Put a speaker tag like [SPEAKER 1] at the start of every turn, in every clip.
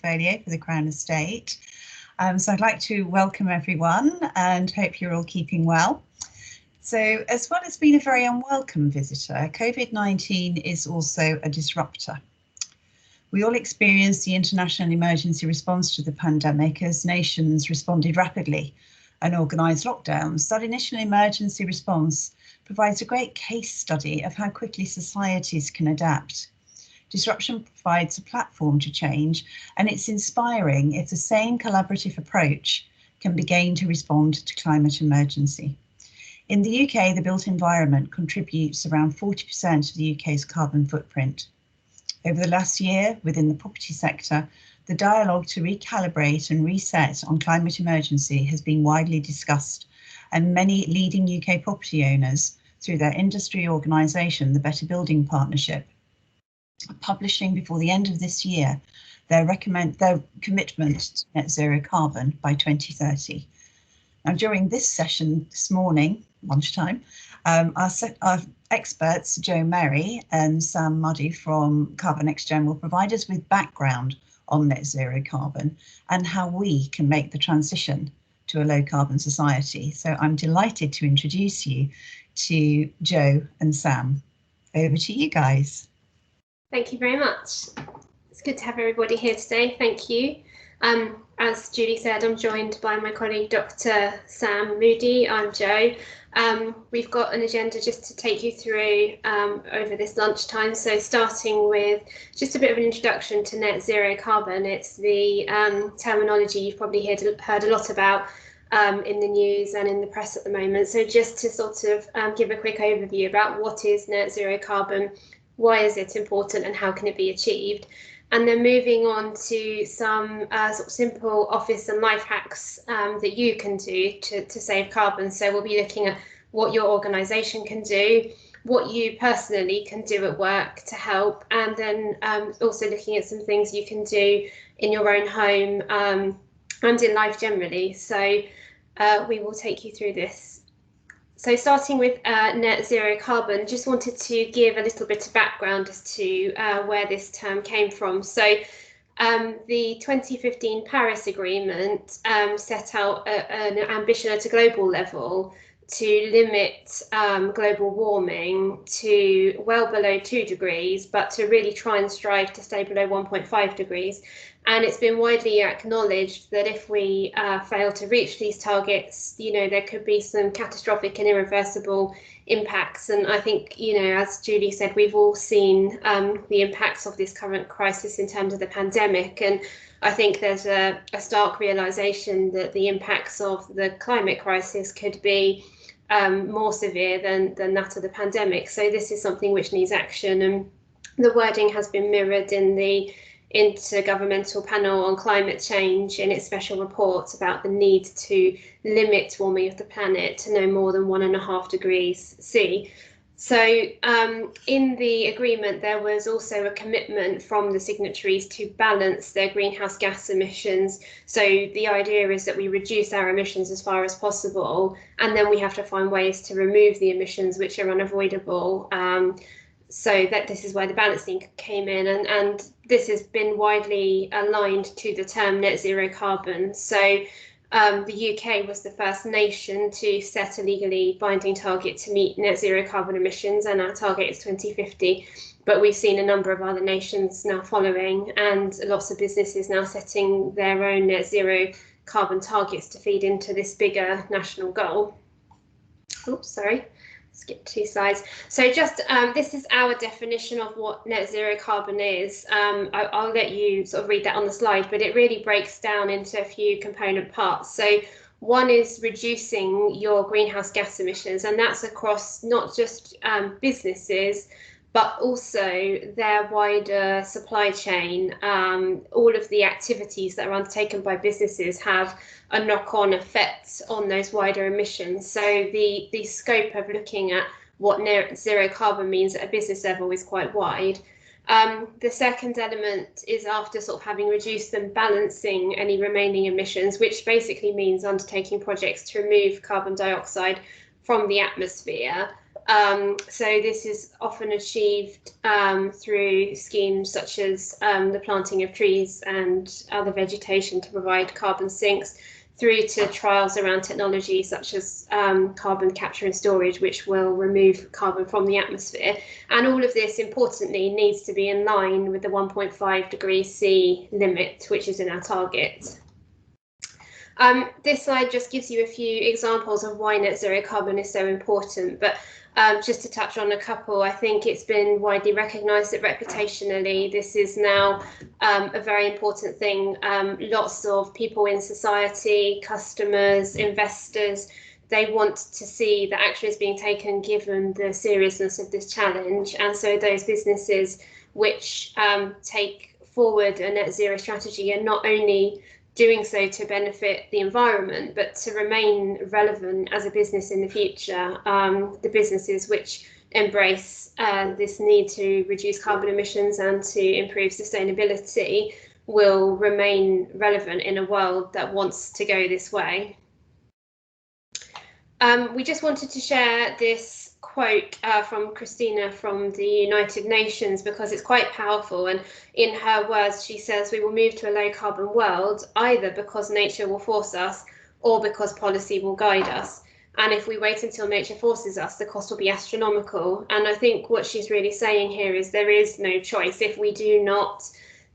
[SPEAKER 1] portfolio for the Crown Estate. So I'd like to welcome everyone and hope you're all keeping well. So as well as being a very unwelcome visitor, COVID-19 is also a disruptor. We all experienced the international emergency response to the pandemic as nations responded rapidly and organised lockdowns. That initial emergency response provides a great case study of how quickly societies can adapt. Disruption provides a platform to change, and it's inspiring if the same collaborative approach can be gained to respond to climate emergency. In the UK, the built environment contributes around 40% of the UK's carbon footprint. Over the last year, within the property sector, the dialogue to recalibrate and reset on climate emergency has been widely discussed, and many leading UK property owners, through their industry organisation, the Better Building Partnership, are publishing before the end of this year their commitment to net zero carbon by 2030. Now, during this session this morning, lunchtime, our experts, Joe Merry and Sam Muddy from Carbonxgen, will provide us with background on net zero carbon and how we can make the transition to a low carbon society. So I'm delighted to introduce you to Joe and Sam. Over to you guys.
[SPEAKER 2] Thank you very much. It's good to have everybody here today. Thank you. As Julie said, I'm joined by my colleague, Dr. Sam Moody. I'm Joe. We've got an agenda just to take you through over this lunchtime. So starting with just a bit of an introduction to net zero carbon. It's the terminology you've probably heard a lot about in the news and in the press at the moment. So just to sort of give a quick overview about what is net zero carbon, why is it important and how can it be achieved? And then moving on to some sort of simple office and life hacks that you can do to save carbon. So we'll be looking at what your organisation can do, what you personally can do at work to help, and then also looking at some things you can do in your own home and in life generally. So we will take you through this. So starting with net zero carbon, just wanted to give a little bit of background as to where this term came from. So the 2015 Paris Agreement set out an ambition at a global level to limit global warming to well below 2 degrees, but to really try and strive to stay below 1.5 degrees. And it's been widely acknowledged that if we fail to reach these targets, you know, there could be some catastrophic and irreversible impacts. And I think, you know, as Julie said, we've all seen the impacts of this current crisis in terms of the pandemic. And I think there's a stark realization that the impacts of the climate crisis could be more severe than that of the pandemic. So this is something which needs action. And the wording has been mirrored in the Intergovernmental Panel on Climate Change in its special report about the need to limit warming of the planet to no more than 1.5 degrees C. So in the agreement, there was also a commitment from the signatories to balance their greenhouse gas emissions. So the idea is that we reduce our emissions as far as possible, and then we have to find ways to remove the emissions which are unavoidable. So that this is where the balancing came in, and this has been widely aligned to the term net zero carbon. So the UK was the first nation to set a legally binding target to meet net zero carbon emissions, and our target is 2050. But we've seen a number of other nations now following, and lots of businesses now setting their own net zero carbon targets to feed into this bigger national goal. Oops, sorry. Skip 2 slides. So just this is our definition of what net zero carbon is. I'll let you sort of read that on the slide, but it really breaks down into a few component parts. So one is reducing your greenhouse gas emissions, and that's across not just businesses, but also their wider supply chain. All of the activities that are undertaken by businesses have a knock-on effect on those wider emissions. So the scope of looking at what net zero carbon means at a business level is quite wide. The second element is, after sort of having reduced them, balancing any remaining emissions, which basically means undertaking projects to remove carbon dioxide from the atmosphere. So this is often achieved through schemes such as the planting of trees and other vegetation to provide carbon sinks, through to trials around technology such as carbon capture and storage, which will remove carbon from the atmosphere. And all of this, importantly, needs to be in line with the 1.5 degrees C limit, which is in our target. This slide just gives you a few examples of why net zero carbon is so important, but just to touch on a couple, I think it's been widely recognised that reputationally this is now a very important thing. Lots of people in society, customers, investors, they want to see that action is being taken given the seriousness of this challenge. And so those businesses which take forward a net zero strategy are not only doing so to benefit the environment, but to remain relevant as a business in the future. The businesses which embrace this need to reduce carbon emissions and to improve sustainability will remain relevant in a world that wants to go this way. We just wanted to share this quote from Christina from the United Nations because it's quite powerful, and in her words she says, "We will move to a low carbon world either because nature will force us or because policy will guide us, and if we wait until nature forces us, the cost will be astronomical." And I think what she's really saying here is there is no choice. If we do not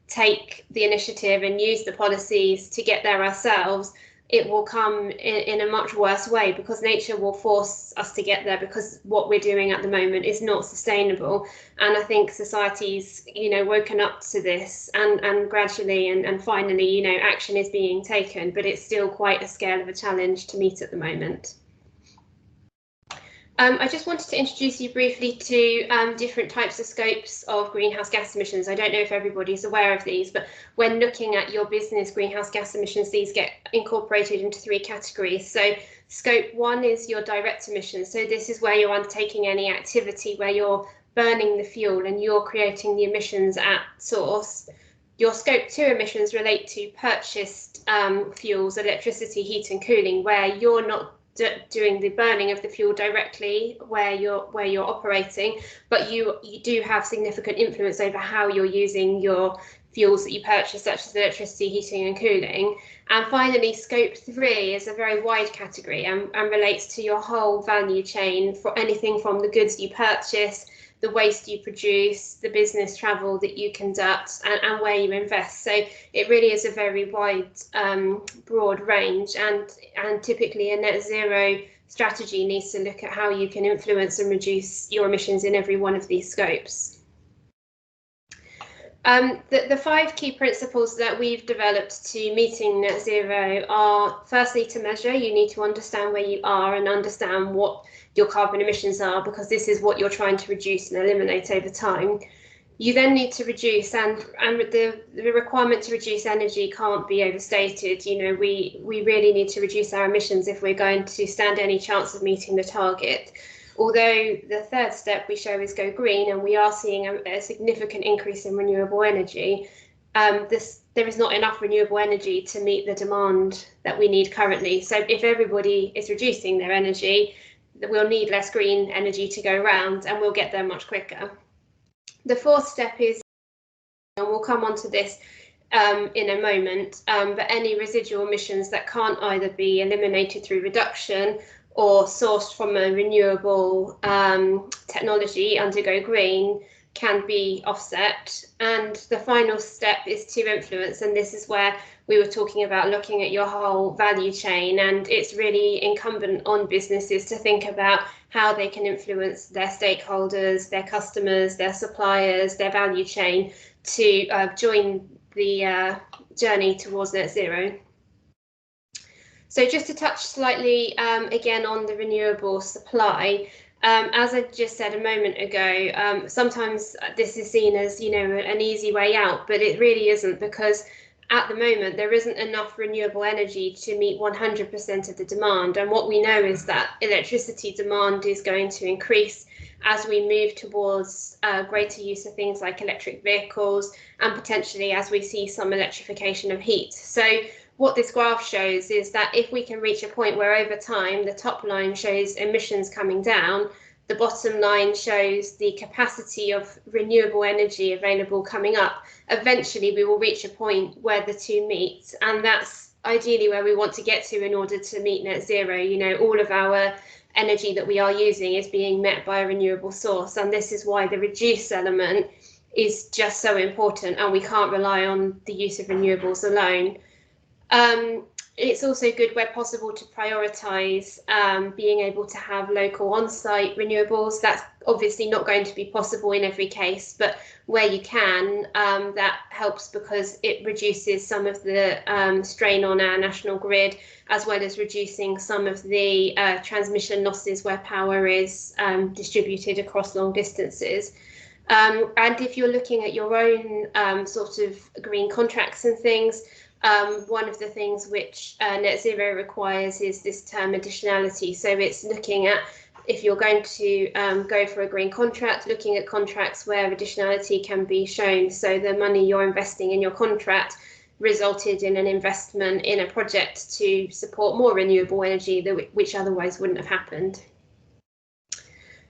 [SPEAKER 2] take the initiative and use the policies to get there ourselves, it will come in a much worse way, because nature will force us to get there, because what we're doing at the moment is not sustainable. And I think society's, woken up to this, and gradually and finally, action is being taken, but it's still quite a scale of a challenge to meet at the moment. I just wanted to introduce you briefly to different types of scopes of greenhouse gas emissions. I don't know if everybody's aware of these, but when looking at your business greenhouse gas emissions, these get incorporated into 3 categories. So scope 1 is your direct emissions. So this is where you're undertaking any activity where you're burning the fuel and you're creating the emissions at source. Your scope 2 emissions relate to purchased fuels, electricity, heat and cooling, where you're not doing the burning of the fuel directly where you're operating, but you do have significant influence over how you're using your fuels that you purchase, such as electricity, heating and cooling. And finally, scope 3 is a very wide category and relates to your whole value chain, for anything from the goods you purchase, the waste you produce, the business travel that you conduct, and where you invest. So it really is a very wide, broad range, and typically a net zero strategy needs to look at how you can influence and reduce your emissions in every one of these scopes. The 5 key principles that we've developed to meeting net zero are, firstly, to measure. You need to understand where you are and understand what your carbon emissions are, because this is what you're trying to reduce and eliminate over time. You then need to reduce, and the requirement to reduce energy can't be overstated. We really need to reduce our emissions if we're going to stand any chance of meeting the target. Although the 3rd step we show is go green, and we are seeing a significant increase in renewable energy, there is not enough renewable energy to meet the demand that we need currently. So if everybody is reducing their energy, we'll need less green energy to go around, and we'll get there much quicker. The 4th step is, and we'll come on to this in a moment, but any residual emissions that can't either be eliminated through reduction or sourced from a renewable technology under Go Green can be offset. And the final step is to influence, and this is where we were talking about looking at your whole value chain, and it's really incumbent on businesses to think about how they can influence their stakeholders, their customers, their suppliers, their value chain to join the journey towards net zero. So just to touch slightly again on the renewable supply, as I just said a moment ago, sometimes this is seen as, an easy way out, but it really isn't, because at the moment there isn't enough renewable energy to meet 100% of the demand. And what we know is that electricity demand is going to increase as we move towards greater use of things like electric vehicles, and potentially as we see some electrification of heat. So what this graph shows is that if we can reach a point where over time the top line shows emissions coming down, the bottom line shows the capacity of renewable energy available coming up. Eventually, we will reach a point where the two meet, and that's ideally where we want to get to in order to meet net zero. You know, all of our energy that we are using is being met by a renewable source, and this is why the reduce element is just so important, and we can't rely on the use of renewables alone. It's also good where possible to prioritise being able to have local on-site renewables. That's obviously not going to be possible in every case, but where you can, that helps because it reduces some of the strain on our national grid, as well as reducing some of the transmission losses where power is distributed across long distances. And if you're looking at your own sort of green contracts and things, one of the things which net zero requires is this term additionality. So it's looking at, if you're going to go for a green contract, looking at contracts where additionality can be shown. So the money you're investing in your contract resulted in an investment in a project to support more renewable energy, which otherwise wouldn't have happened.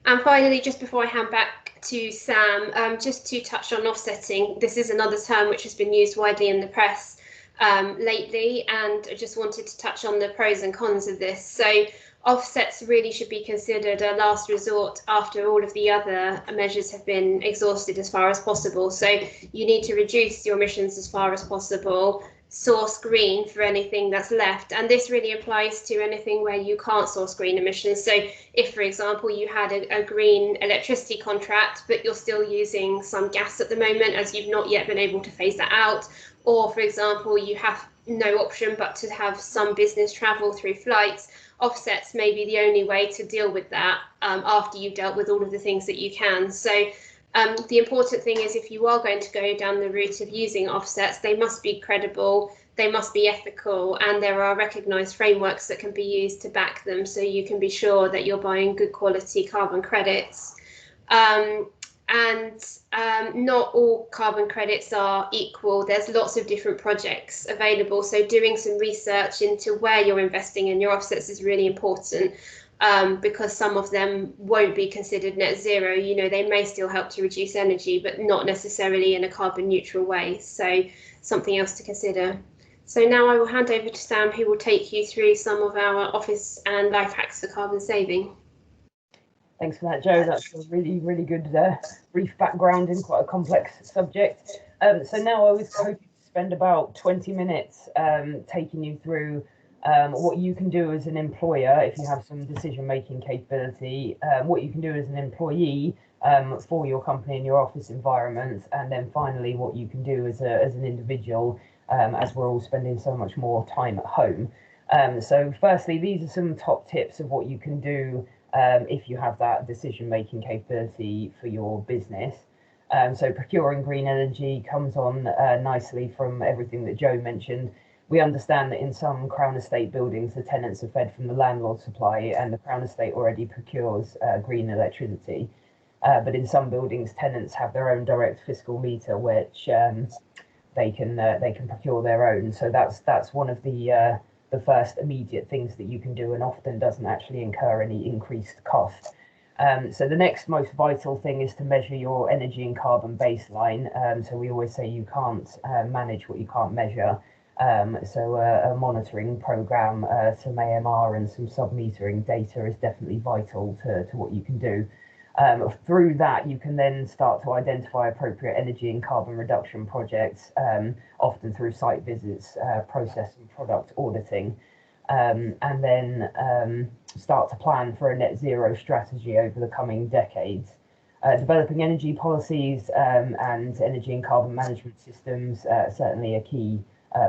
[SPEAKER 2] And finally, just before I hand back to Sam, just to touch on offsetting. This is another term which has been used widely in the press lately, and I just wanted to touch on the pros and cons of this. So offsets really should be considered a last resort after all of the other measures have been exhausted as far as possible. So you need to reduce your emissions as far as possible, source green for anything that's left, and this really applies to anything where you can't source green emissions. So if, for example, you had a green electricity contract but you're still using some gas at the moment as you've not yet been able to phase that out, or for example you have no option but to have some business travel through flights, offsets may be the only way to deal with that after you've dealt with all of the things that you can. So the important thing is, if you are going to go down the route of using offsets, they must be credible, they must be ethical, and there are recognised frameworks that can be used to back them, so you can be sure that you're buying good quality carbon credits. Not all carbon credits are equal. There's lots of different projects available, so doing some research into where you're investing in your offsets is really important. Because some of them won't be considered net zero. You know, they may still help to reduce energy, but not necessarily in a carbon neutral way. So something else to consider. So now I will hand over to Sam, who will take you through some of our office and life hacks for carbon saving.
[SPEAKER 3] Thanks for that, Jo. That's a really, really good brief background in quite a complex subject. So now I was hoping to spend about 20 minutes taking you through what you can do as an employer if you have some decision-making capability, what you can do as an employee for your company and your office environment, and then finally what you can do as an individual as we're all spending so much more time at home. So firstly, these are some top tips of what you can do if you have that decision-making capability for your business. So procuring green energy comes on nicely from everything that Jo mentioned. We understand that in some Crown Estate buildings, the tenants are fed from the landlord supply, and the Crown Estate already procures green electricity. But in some buildings, tenants have their own direct fiscal meter, which they can procure their own. So that's one of the first immediate things that you can do, and often doesn't actually incur any increased cost. So the next most vital thing is to measure your energy and carbon baseline. So we always say you can't manage what you can't measure. So a monitoring program, some AMR and some sub-metering data is definitely vital to what you can do. Through that, you can then start to identify appropriate energy and carbon reduction projects, often through site visits, process and product auditing, and then start to plan for a net zero strategy over the coming decades. Developing energy policies and energy and carbon management systems certainly a key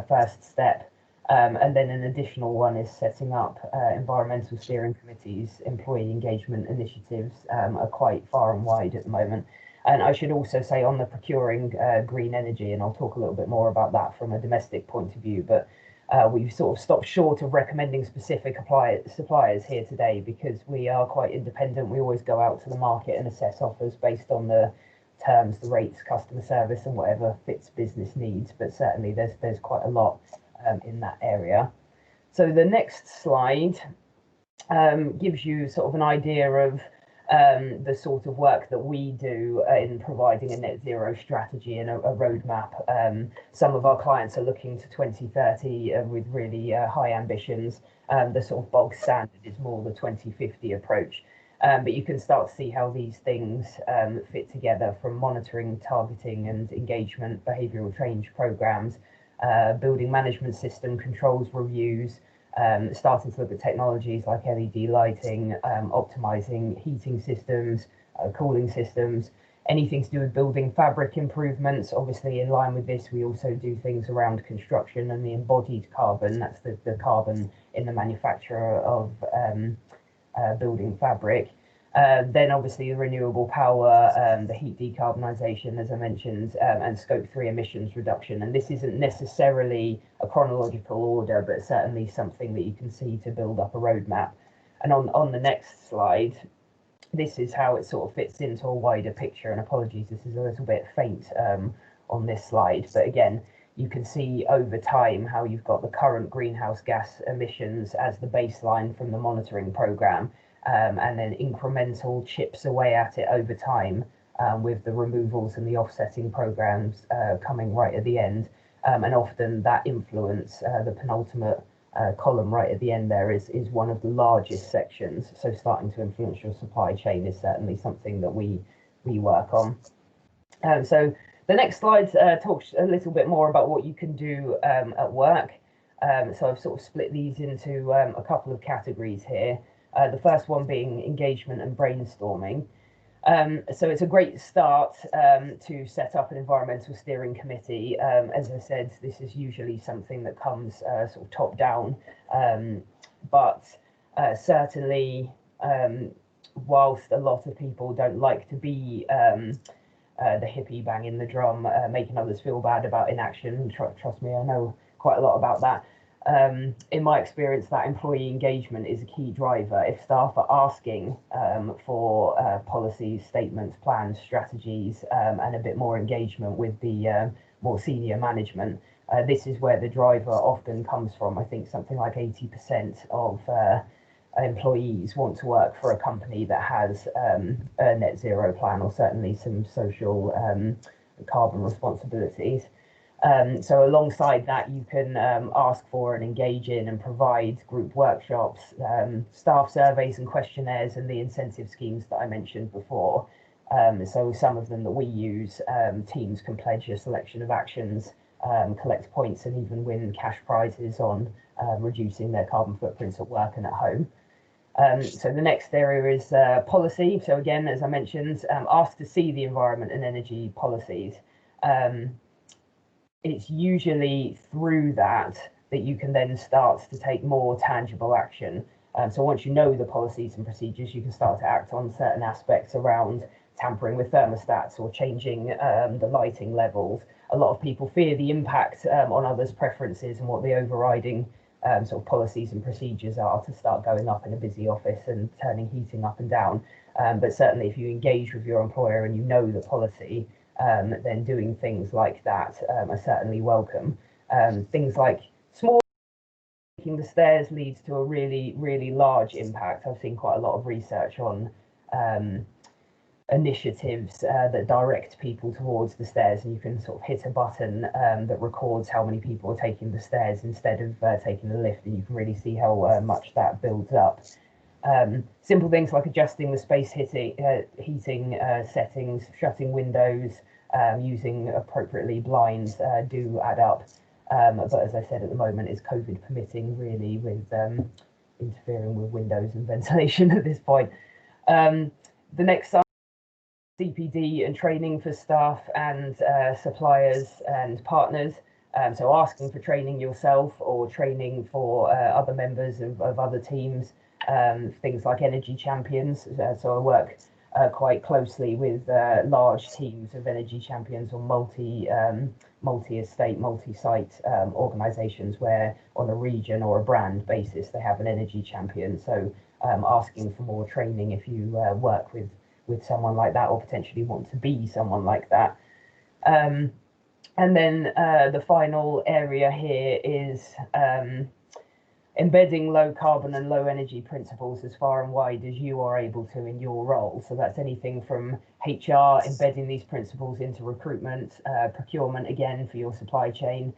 [SPEAKER 3] first step, and then an additional one is setting up environmental steering committees. Employee engagement initiatives are quite far and wide at the moment. And I should also say, on the procuring green energy, and I'll talk a little bit more about that from a domestic point of view, but we've sort of stopped short of recommending specific suppliers here today, because we are quite independent. We always go out to the market and assess offers based on the terms, the rates, customer service, and whatever fits business needs. But certainly there's quite a lot in that area. So the next slide gives you sort of an idea of the sort of work that we do in providing a net zero strategy and a roadmap. Some of our clients are looking to 2030 with really high ambitions. The sort of bog standard is more the 2050 approach. But you can start to see how these things fit together, from monitoring, targeting and engagement, behavioural change programmes, building management system controls reviews, starting to look at technologies like LED lighting, optimising heating systems, cooling systems, anything to do with building fabric improvements. Obviously, in line with this, we also do things around construction and the embodied carbon, that's the carbon in the manufacture of building fabric. Then obviously the renewable power, the heat decarbonisation, as I mentioned, and scope 3 emissions reduction. And this isn't necessarily a chronological order, but certainly something that you can see to build up a roadmap. And on the next slide, this is how it sort of fits into a wider picture. And apologies, this is a little bit faint on this slide, but again, you can see over time how you've got the current greenhouse gas emissions as the baseline from the monitoring programme, and then incremental chips away at it over time, with the removals and the offsetting programmes coming right at the end. And often that influence, the penultimate column right at the end there, is one of the largest sections. So starting to influence your supply chain is certainly something that we work on. So the next slide talks a little bit more about what you can do at work. So I've sort of split these into a couple of categories here. The first one being engagement and brainstorming. So it's a great start to set up an environmental steering committee. As I said, this is usually something that comes sort of top down, but certainly whilst a lot of people don't like to be the hippie banging the drum, making others feel bad about inaction, trust me, I know quite a lot about that. In my experience, that employee engagement is a key driver. If staff are asking for policies, statements, plans, strategies, and a bit more engagement with the more senior management, this is where the driver often comes from. I think something like 80% of employees want to work for a company that has a net zero plan, or certainly some social carbon responsibilities. So alongside that, you can ask for and engage in and provide group workshops, staff surveys and questionnaires, and the incentive schemes that I mentioned before. So some of them that we use, teams can pledge a selection of actions, collect points, and even win cash prizes on reducing their carbon footprints at work and at home. So the next area is policy. So again, as I mentioned, ask to see the environment and energy policies. It's usually through that you can then start to take more tangible action. So once you know the policies and procedures, you can start to act on certain aspects around tampering with thermostats or changing the lighting levels. A lot of people fear the impact on others' preferences and what the overriding sort of policies and procedures are to start going up in a busy office and turning heating up and down. But certainly if you engage with your employer and you know the policy, then doing things like that are certainly welcome. Things like small, taking the stairs leads to a really, really large impact. I've seen quite a lot of research on initiatives that direct people towards the stairs, and you can sort of hit a button that records how many people are taking the stairs instead of taking the lift, and you can really see how much that builds up. Simple things like adjusting the space heating settings, shutting windows, using appropriately blinds do add up. But as I said, at the moment, is COVID permitting really with interfering with windows and ventilation at this point. The next slide, CPD and training for staff and suppliers and partners. So asking for training yourself or training for other members of other teams. Things like energy champions. So I work quite closely with large teams of energy champions or multi-estate, multi-site organisations where on a region or a brand basis they have an energy champion. So asking for more training if you work with someone like that or potentially want to be someone like that. And then the final area here is embedding low carbon and low energy principles as far and wide as you are able to in your role. So that's anything from HR, embedding these principles into recruitment, procurement, again, for your supply chain,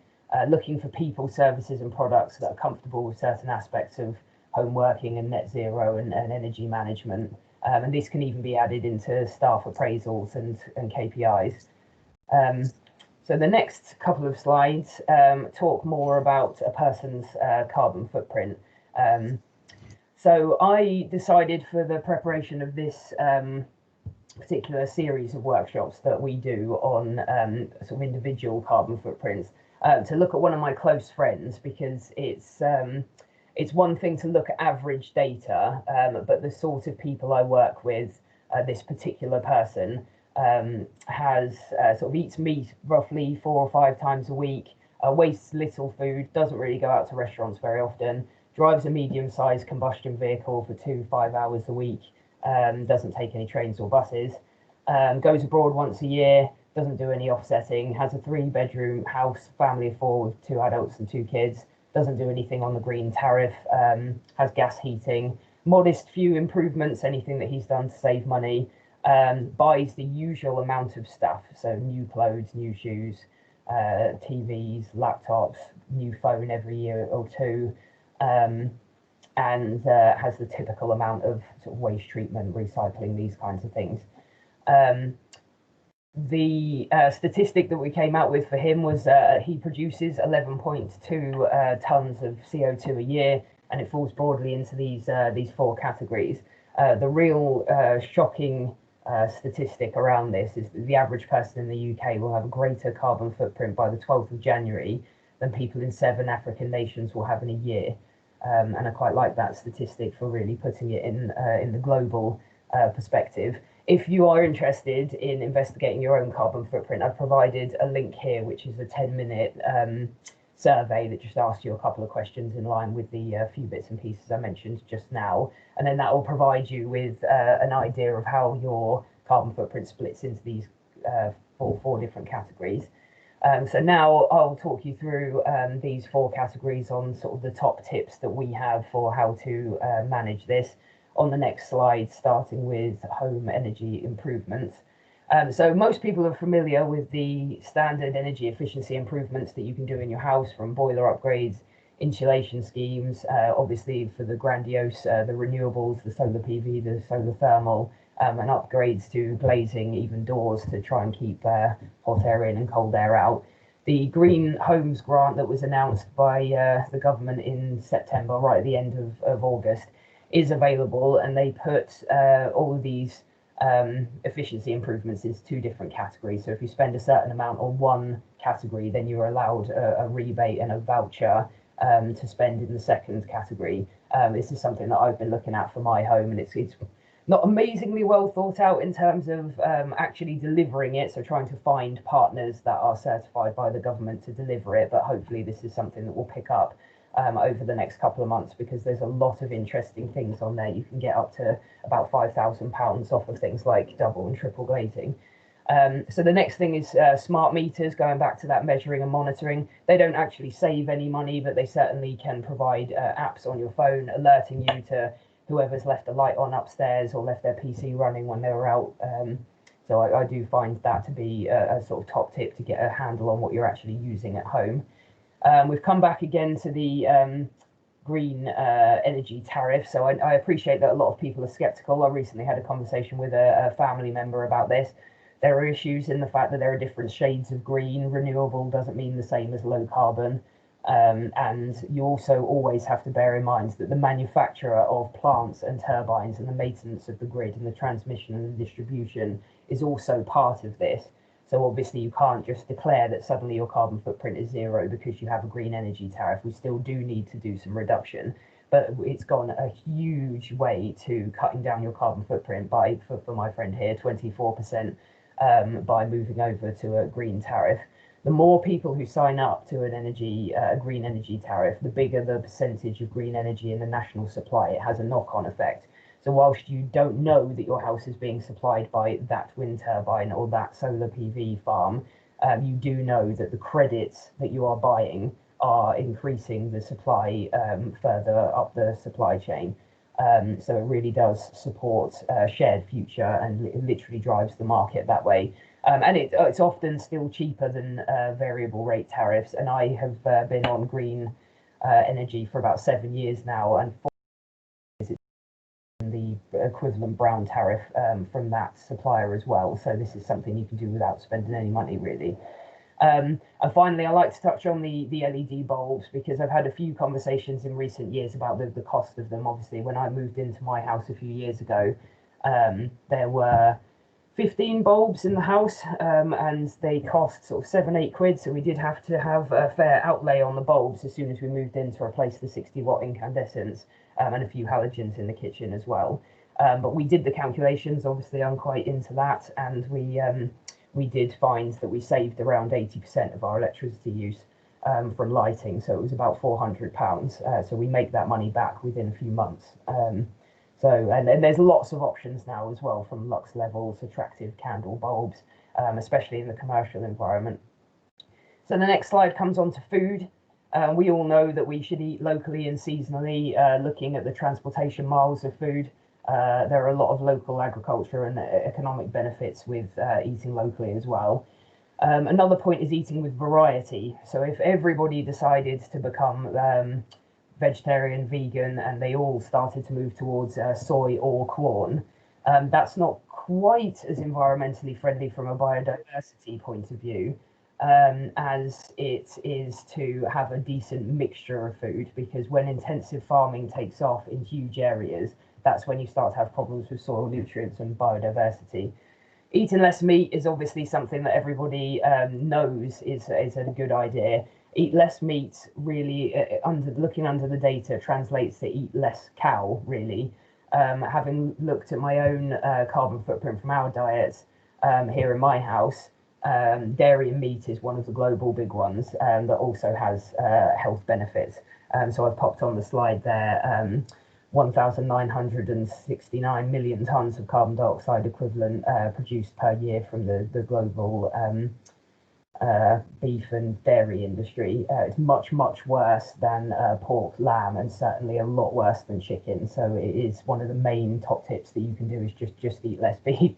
[SPEAKER 3] looking for people, services and products that are comfortable with certain aspects of home working and net zero and energy management. And this can even be added into staff appraisals and KPIs. So the next couple of slides talk more about a person's carbon footprint. So I decided for the preparation of this particular series of workshops that we do on sort of individual carbon footprints to look at one of my close friends, because it's one thing to look at average data, but the sort of people I work with, this particular person has sort of eats meat roughly 4 or 5 times a week, wastes little food, doesn't really go out to restaurants very often, drives a medium-sized combustion vehicle for 2-5 hours a week, doesn't take any trains or buses, goes abroad once a year, doesn't do any offsetting, has a 3-bedroom house, family of 4 with 2 adults and 2 kids, doesn't do anything on the green tariff, has gas heating, modest few improvements, anything that he's done to save money, buys the usual amount of stuff, so new clothes, new shoes, TVs, laptops, new phone every year or 2, and has the typical amount of sort of waste treatment, recycling, these kinds of things. The statistic that we came out with for him was he produces 11.2 tons of CO2 a year, and it falls broadly into these 4 categories. The real shocking statistic around this is that the average person in the UK will have a greater carbon footprint by the 12th of January than people in 7 African nations will have in a year. And I quite like that statistic for really putting it in the global perspective. If you are interested in investigating your own carbon footprint, I've provided a link here, which is a 10-minute survey that just asks you a couple of questions in line with the few bits and pieces I mentioned just now. And then that will provide you with an idea of how your carbon footprint splits into these 4 different categories. So now I'll talk you through these 4 categories on sort of the top tips that we have for how to manage this on the next slide, starting with home energy improvements. So most people are familiar with the standard energy efficiency improvements that you can do in your house, from boiler upgrades, insulation schemes, obviously for the grandiose, the renewables, the solar PV, the solar thermal, and upgrades to glazing, even doors, to try and keep hot air in and cold air out. The Green Homes grant that was announced by the government in September, right at the end of August, is available, and they put all of these efficiency improvements into 2 different categories. So if you spend a certain amount on one category, then you're allowed a rebate and a voucher to spend in the second category. This is something that I've been looking at for my home, and it's not amazingly well thought out in terms of actually delivering it, so trying to find partners that are certified by the government to deliver it, but hopefully this is something that will pick up over the next couple of months, because there's a lot of interesting things on there. You can get up to about £5,000 off of things like double and triple glazing. So the next thing is smart meters, going back to that measuring and monitoring. They don't actually save any money, but they certainly can provide apps on your phone alerting you to whoever's left a light on upstairs or left their PC running when they were out. So I do find that to be a sort of top tip to get a handle on what you're actually using at home. We've come back again to the green energy tariff. So I appreciate that a lot of people are skeptical. I recently had a conversation with a family member about this. There are issues in the fact that there are different shades of green. Renewable doesn't mean the same as low carbon. And you also always have to bear in mind that the manufacturer of plants and turbines and the maintenance of the grid and the transmission and the distribution is also part of this. So obviously you can't just declare that suddenly your carbon footprint is 0 because you have a green energy tariff. We still do need to do some reduction, but it's gone a huge way to cutting down your carbon footprint by, for my friend here, 24% by moving over to a green tariff. The more people who sign up to an green energy tariff, the bigger the percentage of green energy in the national supply. It has a knock-on effect. So whilst you don't know that your house is being supplied by that wind turbine or that solar PV farm, you do know that the credits that you are buying are increasing the supply further up the supply chain. So it really does support shared future, and it literally drives the market that way. And it's often still cheaper than variable rate tariffs. And I have been on green energy for about 7 years now, and the equivalent brown tariff from that supplier as well. So this is something you can do without spending any money, really. And finally, I like to touch on the LED bulbs, because I've had a few conversations in recent years about the cost of them. Obviously, when I moved into my house a few years ago, there were 15 bulbs in the house, and they cost sort of 7-8 quid. So we did have to have a fair outlay on the bulbs as soon as we moved in to replace the 60-watt incandescents, and a few halogens in the kitchen as well. But we did the calculations. Obviously, I'm quite into that, and we did find that we saved around 80% of our electricity use from lighting. So it was about £400. So we make that money back within a few months. And there's lots of options now as well, from lux levels, attractive candle bulbs, especially in the commercial environment. So the next slide comes on to food. We all know that we should eat locally and seasonally. Looking at the transportation miles of food, there are a lot of local agriculture and economic benefits with eating locally as well. Another point is eating with variety. So if everybody decided to become vegetarian, vegan, and they all started to move towards soy or corn, that's not quite as environmentally friendly from a biodiversity point of view as it is to have a decent mixture of food, because when intensive farming takes off in huge areas, that's when you start to have problems with soil nutrients and biodiversity. Eating less meat is obviously something that everybody knows is a good idea. Eat less meat really, looking under the data, translates to eat less cow, really. Having looked at my own carbon footprint from our diets here in my house, dairy and meat is one of the global big ones that also has health benefits. So I've popped on the slide there 1,969 million tons of carbon dioxide equivalent produced per year from the global beef and dairy industry. It's much, much worse than pork, lamb, and certainly a lot worse than chicken. So it is one of the main top tips that you can do, is just eat less beef.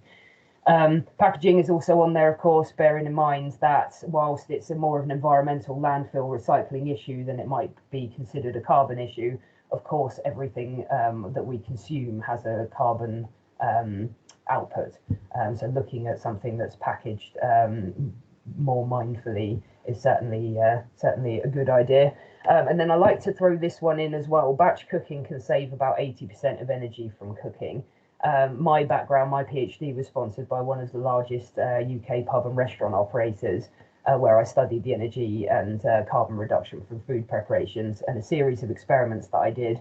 [SPEAKER 3] Packaging is also on there, of course, bearing in mind that whilst it's more of an environmental landfill recycling issue than it might be considered a carbon issue, of course, everything that we consume has a carbon output. So looking at something that's packaged more mindfully is certainly a good idea. And then I like to throw this one in as well. Batch cooking can save about 80% of energy from cooking. My background, my PhD was sponsored by one of the largest UK pub and restaurant operators, where I studied the energy and carbon reduction from food preparations, and a series of experiments that I did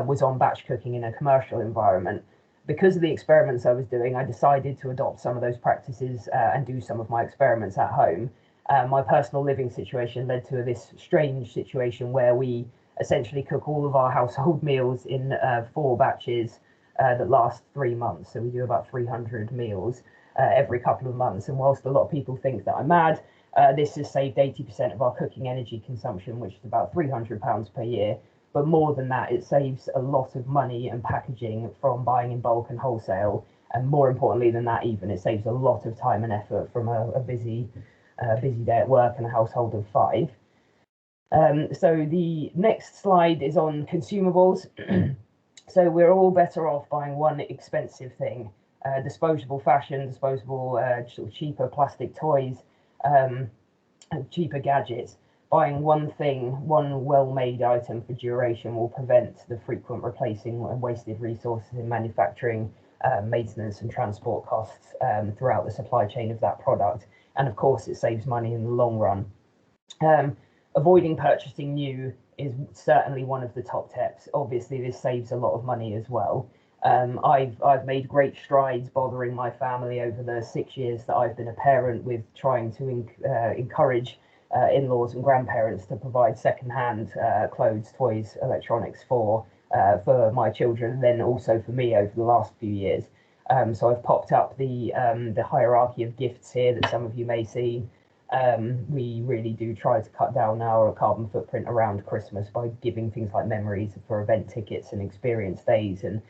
[SPEAKER 3] was on batch cooking in a commercial environment. Because of the experiments I was doing, I decided to adopt some of those practices and do some of my experiments at home. My personal living situation led to this strange situation where we essentially cook all of our household meals in 4 batches that last 3 months. So we do about 300 meals every couple of months. And whilst a lot of people think that I'm mad, this has saved 80% of our cooking energy consumption, which is about £300 per year. But more than that, it saves a lot of money and packaging from buying in bulk and wholesale. And more importantly than that, even, it saves a lot of time and effort from a busy day at work and a household of 5. So the next slide is on consumables. So we're all better off buying one expensive thing, disposable fashion, disposable sort of cheaper plastic toys, cheaper gadgets. Buying one thing, one well-made item for duration, will prevent the frequent replacing and wasted resources in manufacturing, maintenance and transport costs throughout the supply chain of that product. And of course, it saves money in the long run. Avoiding purchasing new is certainly one of the top tips. Obviously, this saves a lot of money as well. I've made great strides bothering my family over the 6 years that I've been a parent with trying to encourage in-laws and grandparents to provide second-hand clothes, toys, electronics for my children, and then also for me over the last few years. So I've popped up the hierarchy of gifts here that some of you may see. we really do try to cut down our carbon footprint around Christmas by giving things like memories for event tickets and experience days, and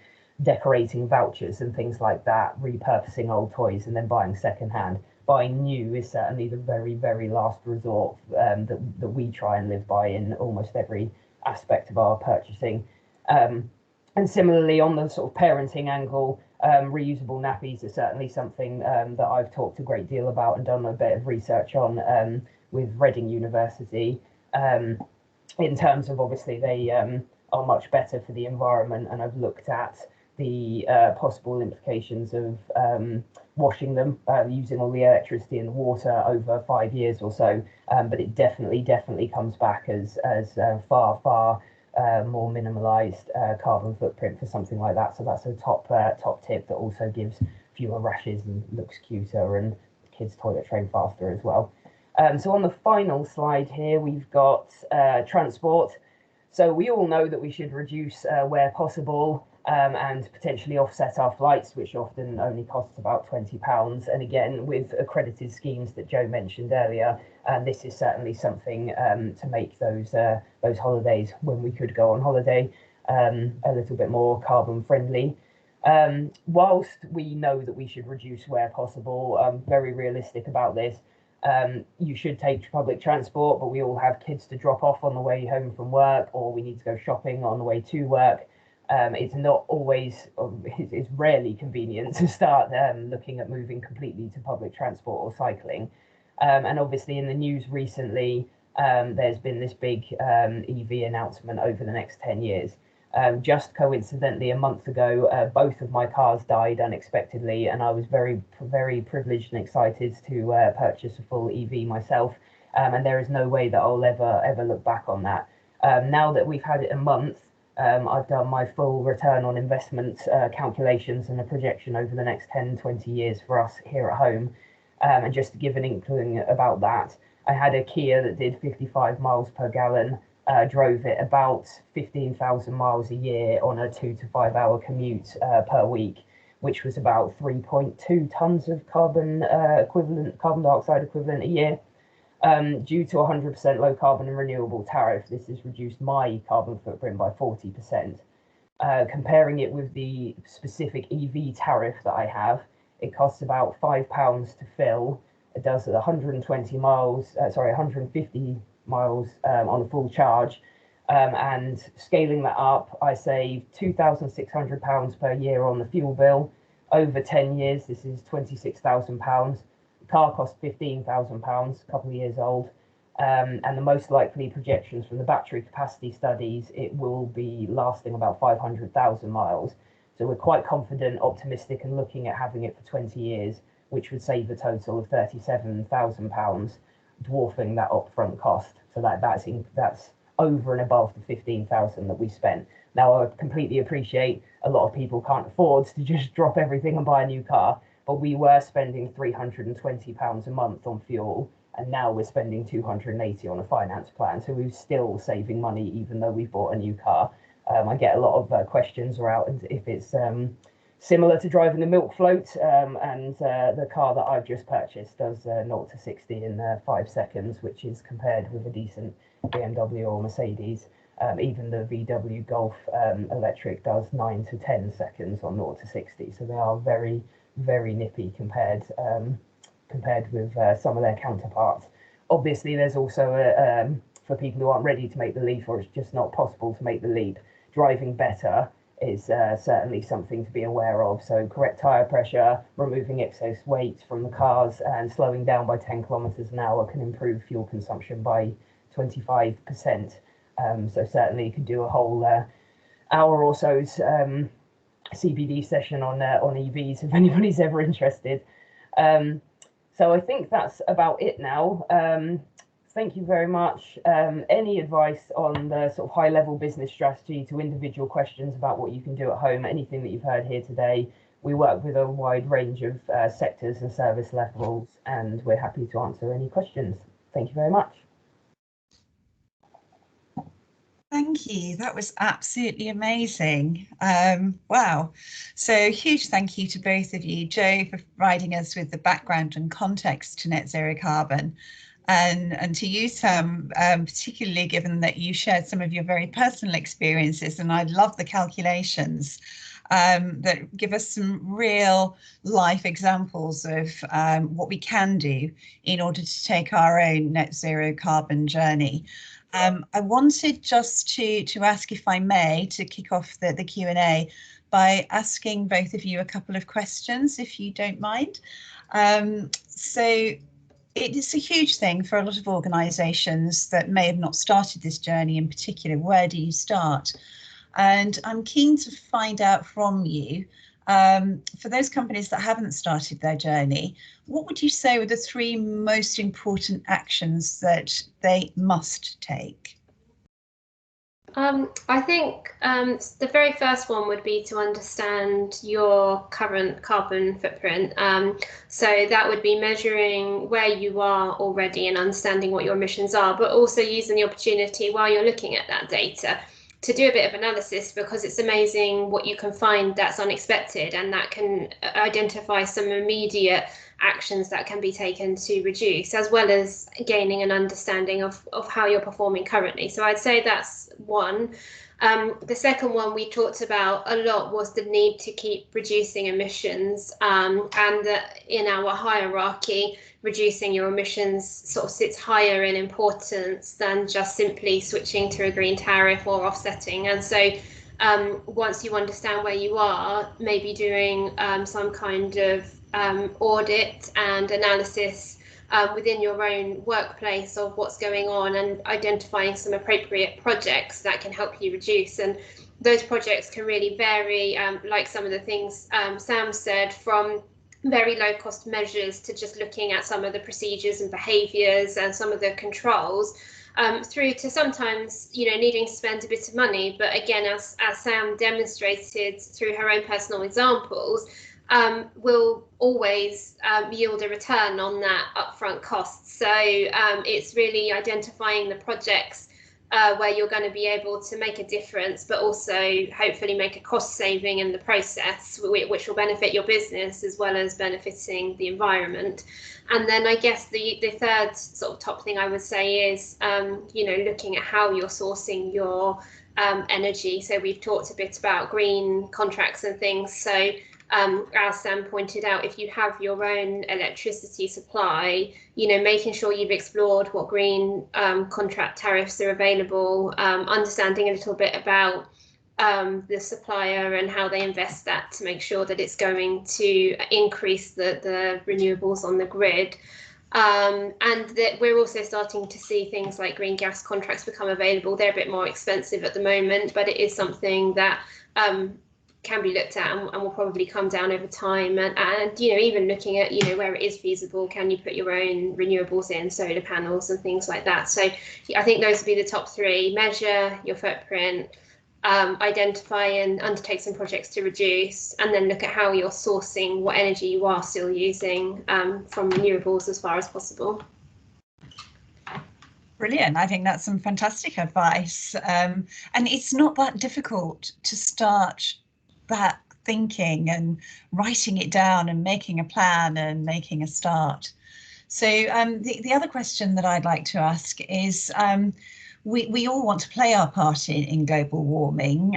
[SPEAKER 3] decorating vouchers and things like that, repurposing old toys and then buying secondhand. Buying new is certainly the very, very last resort that we try and live by in almost every aspect of our purchasing. And similarly, on the sort of parenting angle, reusable nappies are certainly something that I've talked a great deal about and done a bit of research on with Reading University, in terms of obviously they are much better for the environment, and I've looked at the possible implications of washing them using all the electricity and the water over 5 years or so, but it definitely comes back as far more minimalized carbon footprint for something like that. So that's a top tip that also gives fewer rashes and looks cuter, and kids toilet train faster as well. So on the final slide here, we've got transport. So we all know that we should reduce where possible, and potentially offset our flights, which often only costs about £20. And again, with accredited schemes that Joe mentioned earlier, this is certainly something to make those holidays, when we could go on holiday, a little bit more carbon friendly. Whilst we know that we should reduce where possible, I'm very realistic about this. You should take public transport, but we all have kids to drop off on the way home from work, or we need to go shopping on the way to work. It's not always, it's rarely convenient to start looking at moving completely to public transport or cycling. And obviously in the news recently, there's been this big EV announcement over the next 10 years. Just coincidentally, a month ago, both of my cars died unexpectedly, and I was very privileged and excited to purchase a full EV myself. And there is no way that I'll ever look back on that. Now that we've had it a month, I've done my full return on investment calculations and a projection over the next 10-20 years for us here at home. And just to give an inkling about that, I had a Kia that did 55 miles per gallon, drove it about 15,000 miles a year on a 2 to 5 hour commute per week, which was about 3.2 tons of carbon dioxide equivalent a year. Due to 100% low carbon and renewable tariff, this has reduced my carbon footprint by 40%. Comparing it with the specific EV tariff that I have, it costs about £5 to fill. It does 150 miles on a full charge. And scaling that up, I save £2,600 per year on the fuel bill. Over 10 years, this is £26,000. Car cost £15,000, a couple of years old, and the most likely projections from the battery capacity studies, it will be lasting about 500,000 miles. So we're quite confident, optimistic, and looking at having it for 20 years, which would save a total of £37,000, dwarfing that upfront cost. So that's over and above the 15,000 that we spent. Now, I completely appreciate a lot of people can't afford to just drop everything and buy a new car, but we were spending £320 a month on fuel, and now we're spending £280 on a finance plan. So we're still saving money, even though we bought a new car. I get a lot of questions around if it's similar to driving a milk float, and the car that I've just purchased does 0 to 60 in 5 seconds, which is compared with a decent BMW or Mercedes. Even the VW Golf electric does 9 to 10 seconds on 0 to 60. So they are very, very nippy compared with some of their counterparts. Obviously, there's also for people who aren't ready to make the leap, or it's just not possible to make the leap, driving better is certainly something to be aware of. So correct tire pressure, removing excess weight from the cars, and slowing down by 10 kilometers an hour can improve fuel consumption by 25%. So certainly you can do a whole hour or so's CPD session on EVs if anybody's ever interested. So I think that's about it now. Thank you very much. Any advice on the sort of high-level business strategy to individual questions about what you can do at home, anything that you've heard here today, we work with a wide range of sectors and service levels, and we're happy to answer any questions. Thank you very much.
[SPEAKER 1] Thank you. That was absolutely amazing. Wow. So huge thank you to both of you, Joe, for providing us with the background and context to net zero carbon, and to you, Sam, particularly given that you shared some of your very personal experiences, and I love the calculations that give us some real life examples of what we can do in order to take our own net zero carbon journey. I wanted just to ask, if I may, to kick off the Q&A by asking both of you a couple of questions, if you don't mind. So it is a huge thing for a lot of organisations that may have not started this journey in particular. Where do you start? And I'm keen to find out from you, for those companies that haven't started their journey, what would you say were the 3 most important actions that they must take?
[SPEAKER 2] I think the very first one would be to understand your current carbon footprint. So that would be measuring where you are already and understanding what your emissions are, but also using the opportunity while you're looking at that data to do a bit of analysis, because it's amazing what you can find that's unexpected, and that can identify some immediate actions that can be taken to reduce, as well as gaining an understanding of how you're performing currently. So I'd say that's one. The second one we talked about a lot was the need to keep reducing emissions, and that in our hierarchy, reducing your emissions sort of sits higher in importance than just simply switching to a green tariff or offsetting. And so once you understand where you are, maybe doing some kind of audit and analysis within your own workplace of what's going on, and identifying some appropriate projects that can help you reduce. And those projects can really vary, like some of the things Sam said, from very low cost measures to just looking at some of the procedures and behaviours and some of the controls, through to sometimes, you know, needing to spend a bit of money. But again, as Sam demonstrated through her own personal examples, will always yield a return on that upfront cost. So it's really identifying the projects where you're going to be able to make a difference, but also hopefully make a cost saving in the process, which will benefit your business as well as benefiting the environment. And then I guess the third sort of top thing I would say is, you know, looking at how you're sourcing your energy. So we've talked a bit about green contracts and things. So as Sam pointed out, if you have your own electricity supply, you know, making sure you've explored what green contract tariffs are available, understanding a little bit about the supplier and how they invest that to make sure that it's going to increase the renewables on the grid. And that we're also starting to see things like green gas contracts become available. They're a bit more expensive at the moment, but it is something that can be looked at and will probably come down over time. And you know, even looking at, you know, where it is feasible, can you put your own renewables in, solar panels and things like that. So I think those would be the top 3: measure your footprint, identify and undertake some projects to reduce, and then look at how you're sourcing what energy you are still using from renewables as far as possible.
[SPEAKER 1] Brilliant. I think that's some fantastic advice. And it's not that difficult to start that thinking and writing it down and making a plan and making a start. So the other question that I'd like to ask is, we all want to play our part in global warming,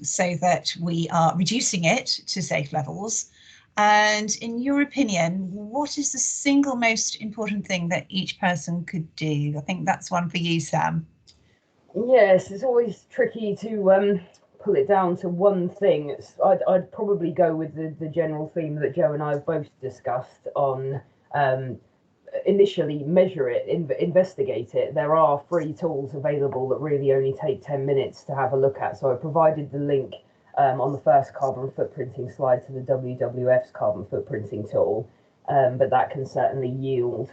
[SPEAKER 1] so that we are reducing it to safe levels. And in your opinion, what is the single most important thing that each person could do? I think that's one for you, Sam.
[SPEAKER 3] Yes, it's always tricky to pull it down to one thing. I'd probably go with the general theme that Joe and I have both discussed on initially measure it, investigate it. There are free tools available that really only take 10 minutes to have a look at. So I provided the link on the first carbon footprinting slide to the WWF's carbon footprinting tool, but that can certainly yield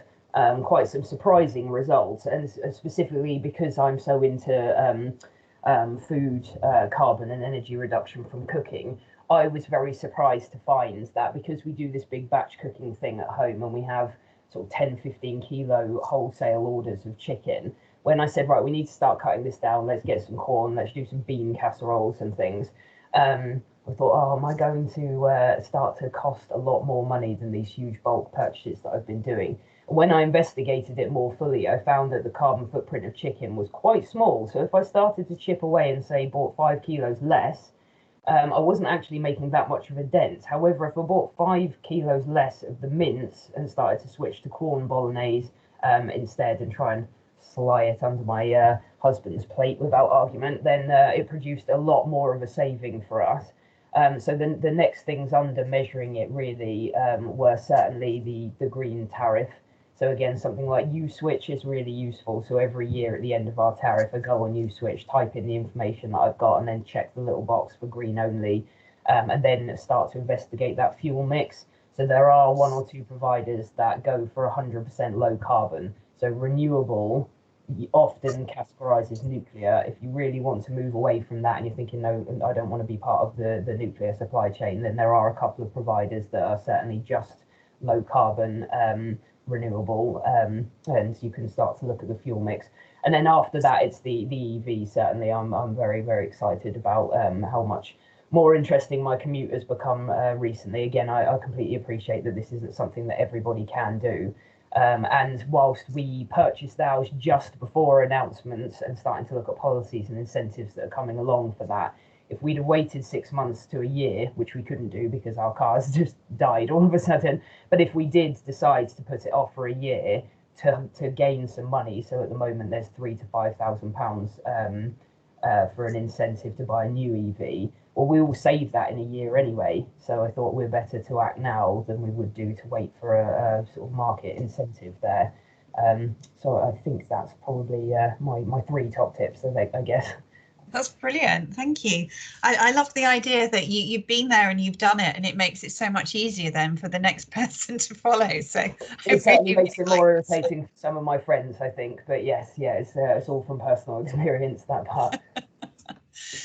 [SPEAKER 3] quite some surprising results. And specifically because I'm so into food carbon and energy reduction from cooking, I was very surprised to find that because we do this big batch cooking thing at home and we have sort of 10-15 kilo wholesale orders of chicken, when I said, right, we need to start cutting this down, let's get some corn, let's do some bean casseroles and things, I thought, oh, am I going to start to cost a lot more money than these huge bulk purchases that I've been doing? When I investigated it more fully, I found that the carbon footprint of chicken was quite small. So if I started to chip away and say bought 5 kilos less, I wasn't actually making that much of a dent. However, if I bought 5 kilos less of the mince and started to switch to corn bolognese instead and try and sly it under my husband's plate without argument, then it produced a lot more of a saving for us. So the next things under measuring it really were certainly the green tariff. So again, something like USwitch is really useful. So every year at the end of our tariff, I go on USwitch, type in the information that I've got, and then check the little box for green only, and then start to investigate that fuel mix. So there are 1 or 2 providers that go for 100% low carbon. So renewable often categorizes nuclear. If you really want to move away from that and you're thinking, no, I don't want to be part of the nuclear supply chain, then there are a couple of providers that are certainly just low carbon renewable, and you can start to look at the fuel mix. And then after that, it's the EV. Certainly, I'm very, very excited about how much more interesting my commute has become recently. Again, I completely appreciate that this isn't something that everybody can do. And whilst we purchased ours just before announcements and starting to look at policies and incentives that are coming along for that, if we'd have waited 6 months to a year, which we couldn't do because our cars just died all of a sudden, but if we did decide to put it off for a year to gain some money, so at the moment there's £3,000 to £5,000 for an incentive to buy a new EV, well, we will save that in a year anyway. So I thought we're better to act now than we would do to wait for a sort of market incentive there. So I think that's probably my 3 top tips, I guess.
[SPEAKER 1] That's brilliant. Thank you. I love the idea that you've been there and you've done it, and it makes it so much easier then for the next person to follow. So
[SPEAKER 3] it certainly makes it more irritating for some of my friends, I think. But yes, yeah, it's all from personal experience, that part.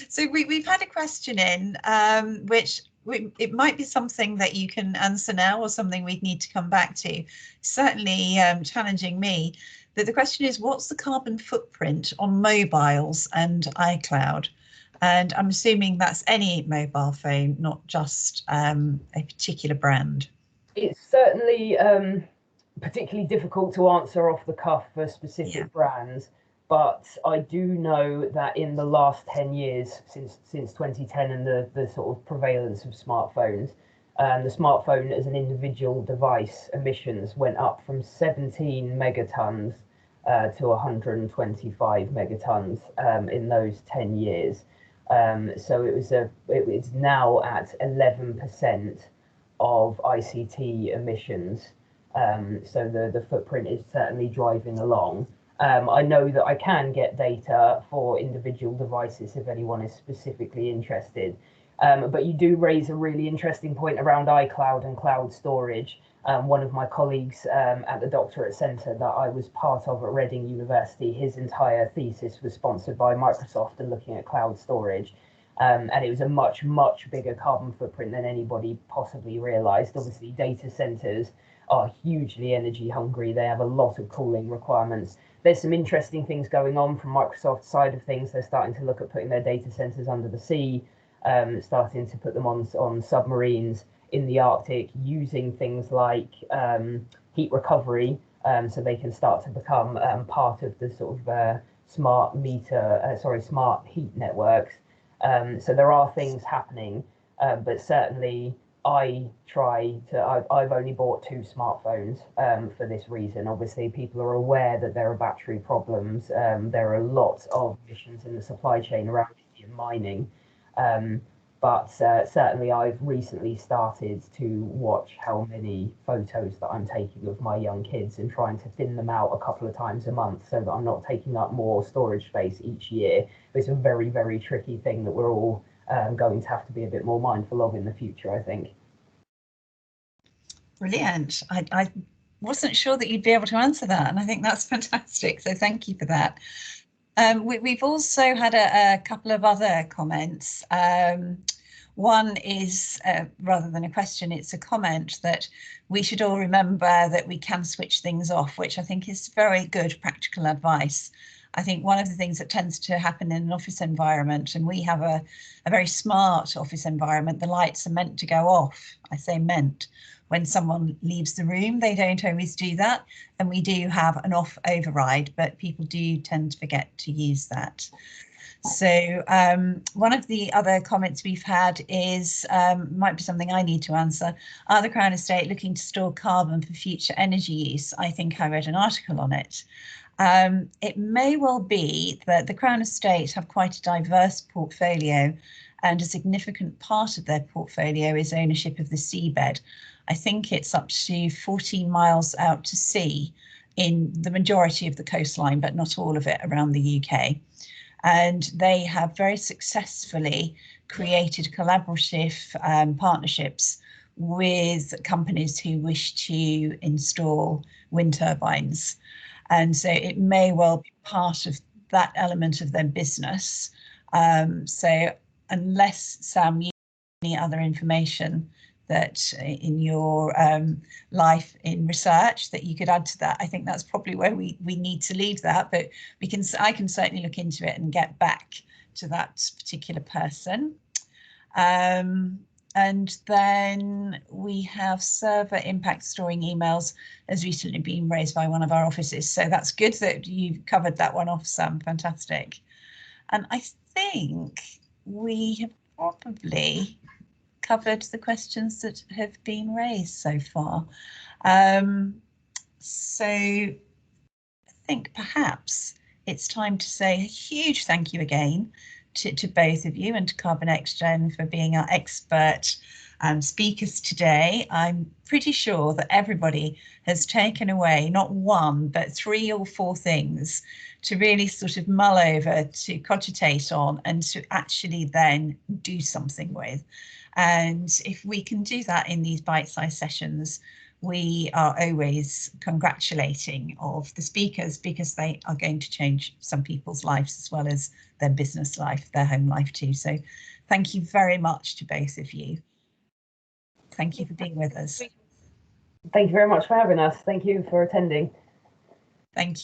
[SPEAKER 1] So we've had a question in, which it might be something that you can answer now or something we'd need to come back to. Certainly challenging me. The question is, what's the carbon footprint on mobiles and iCloud? And I'm assuming that's any mobile phone, not just a particular brand.
[SPEAKER 3] It's certainly particularly difficult to answer off the cuff for specific brands, but I do know that in the last 10 years, since 2010 and the sort of prevalence of smartphones, the smartphone as an individual device emissions went up from 17 megatons to 125 megatons in those 10 years. So it's now at 11% of ICT emissions. So the footprint is certainly driving along. I know that I can get data for individual devices if anyone is specifically interested. But you do raise a really interesting point around iCloud and cloud storage. One of my colleagues at the doctorate centre that I was part of at Reading University, his entire thesis was sponsored by Microsoft and looking at cloud storage. And it was a much, much bigger carbon footprint than anybody possibly realised. Obviously, data centres are hugely energy hungry. They have a lot of cooling requirements. There's some interesting things going on from Microsoft's side of things. They're starting to look at putting their data centres under the sea, starting to put them on submarines in the Arctic, using things like heat recovery, so they can start to become part of the sort of smart heat networks. So there are things happening, but certainly I've only bought 2 smartphones for this reason. Obviously, people are aware that there are battery problems. There are lots of emissions in the supply chain around lithium mining. But certainly I've recently started to watch how many photos that I'm taking of my young kids and trying to thin them out a couple of times a month so that I'm not taking up more storage space each year. It's a very, very tricky thing that we're all going to have to be a bit more mindful of in the future, I think.
[SPEAKER 1] Brilliant. I wasn't sure that you'd be able to answer that, and I think that's fantastic. So thank you for that. We've also had a couple of other comments. One is, rather than a question, it's a comment that we should all remember that we can switch things off, which I think is very good practical advice. I think one of the things that tends to happen in an office environment, and we have a very smart office environment, the lights are meant to go off. I say meant. When someone leaves the room, they don't always do that. And we do have an off override, but people do tend to forget to use that. So one of the other comments we've had is, might be something I need to answer, are the Crown Estate looking to store carbon for future energy use? I think I read an article on it. It may well be that the Crown Estate have quite a diverse portfolio, and a significant part of their portfolio is ownership of the seabed. I think it's up to 14 miles out to sea in the majority of the coastline, but not all of it around the UK. And they have very successfully created collaborative partnerships with companies who wish to install wind turbines. And so it may well be part of that element of their business. So unless, Sam, you have any other information that in your life in research that you could add to that, I think that's probably where we need to leave that, but I can certainly look into it and get back to that particular person. And then we have server impact storing emails has recently been raised by one of our offices. So that's good that you've covered that one off, Sam. Fantastic. And I think we have probably covered the questions that have been raised so far. So I think perhaps it's time to say a huge thank you again to both of you and to Carbonxgen for being our expert speakers today. I'm pretty sure that everybody has taken away not one, but 3 or 4 things to really sort of mull over, to cogitate on, and to actually then do something with. And if we can do that in these bite-sized sessions, we are always congratulating of the speakers, because they are going to change some people's lives as well as their business life, their home life too. So thank you very much to both of you. Thank you for being with us.
[SPEAKER 3] Thank you very much for having us. Thank you for attending.
[SPEAKER 1] Thank you.